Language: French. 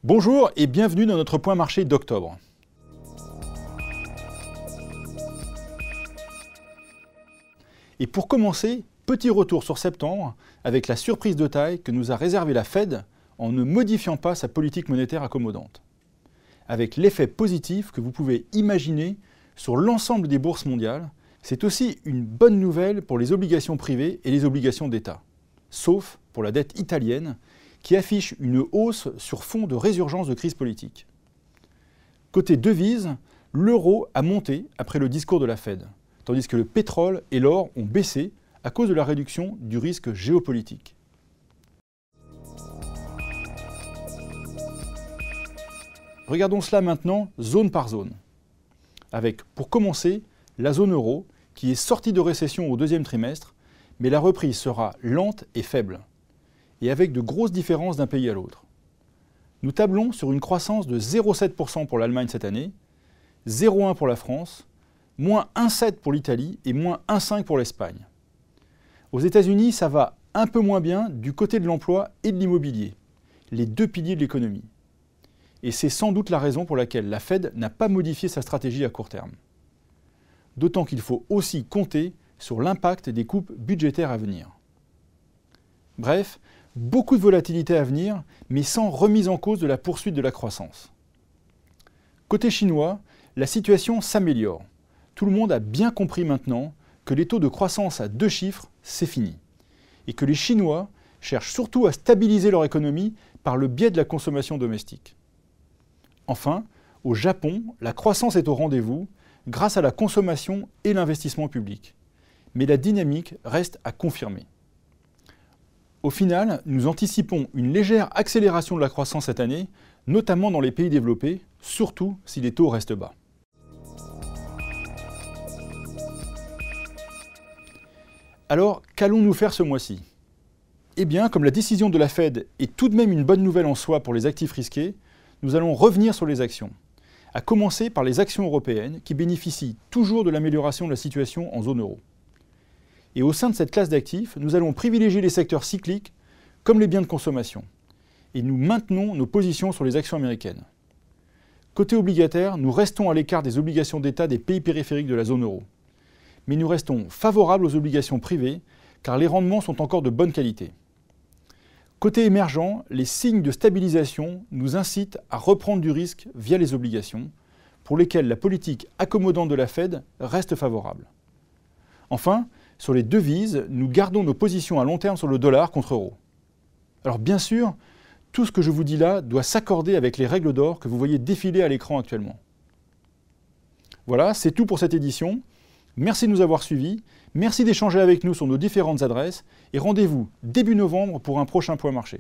Bonjour et bienvenue dans notre point marché d'octobre. Et pour commencer, petit retour sur septembre avec la surprise de taille que nous a réservé la Fed en ne modifiant pas sa politique monétaire accommodante. Avec l'effet positif que vous pouvez imaginer sur l'ensemble des bourses mondiales, c'est aussi une bonne nouvelle pour les obligations privées et les obligations d'État, sauf pour la dette italienne qui affiche une hausse sur fond de résurgence de crise politique. Côté devises, l'euro a monté après le discours de la Fed, tandis que le pétrole et l'or ont baissé à cause de la réduction du risque géopolitique. Regardons cela maintenant zone par zone, avec pour commencer la zone euro qui est sortie de récession au deuxième trimestre, mais la reprise sera lente et faible, et avec de grosses différences d'un pays à l'autre. Nous tablons sur une croissance de 0,7% pour l'Allemagne cette année, 0,1% pour la France, moins 1,7% pour l'Italie et moins 1,5% pour l'Espagne. Aux États-Unis, ça va un peu moins bien du côté de l'emploi et de l'immobilier, les deux piliers de l'économie. Et c'est sans doute la raison pour laquelle la Fed n'a pas modifié sa stratégie à court terme. D'autant qu'il faut aussi compter sur l'impact des coupes budgétaires à venir. Bref, beaucoup de volatilité à venir, mais sans remise en cause de la poursuite de la croissance. Côté chinois, la situation s'améliore. Tout le monde a bien compris maintenant que les taux de croissance à 2 chiffres, c'est fini. Et que les Chinois cherchent surtout à stabiliser leur économie par le biais de la consommation domestique. Enfin, au Japon, la croissance est au rendez-vous grâce à la consommation et l'investissement public. Mais la dynamique reste à confirmer. Au final, nous anticipons une légère accélération de la croissance cette année, notamment dans les pays développés, surtout si les taux restent bas. Alors, qu'allons-nous faire ce mois-ci? Eh bien, comme la décision de la Fed est tout de même une bonne nouvelle en soi pour les actifs risqués, nous allons revenir sur les actions, à commencer par les actions européennes qui bénéficient toujours de l'amélioration de la situation en zone euro. Et au sein de cette classe d'actifs, nous allons privilégier les secteurs cycliques comme les biens de consommation. Et nous maintenons nos positions sur les actions américaines. Côté obligataire, nous restons à l'écart des obligations d'État des pays périphériques de la zone euro. Mais nous restons favorables aux obligations privées car les rendements sont encore de bonne qualité. Côté émergent, les signes de stabilisation nous incitent à reprendre du risque via les obligations, pour lesquelles la politique accommodante de la Fed reste favorable. Enfin, sur les devises, nous gardons nos positions à long terme sur le dollar contre euro. Alors bien sûr, tout ce que je vous dis là doit s'accorder avec les règles d'or que vous voyez défiler à l'écran actuellement. Voilà, c'est tout pour cette édition. Merci de nous avoir suivis, merci d'échanger avec nous sur nos différentes adresses et rendez-vous début novembre pour un prochain point marché.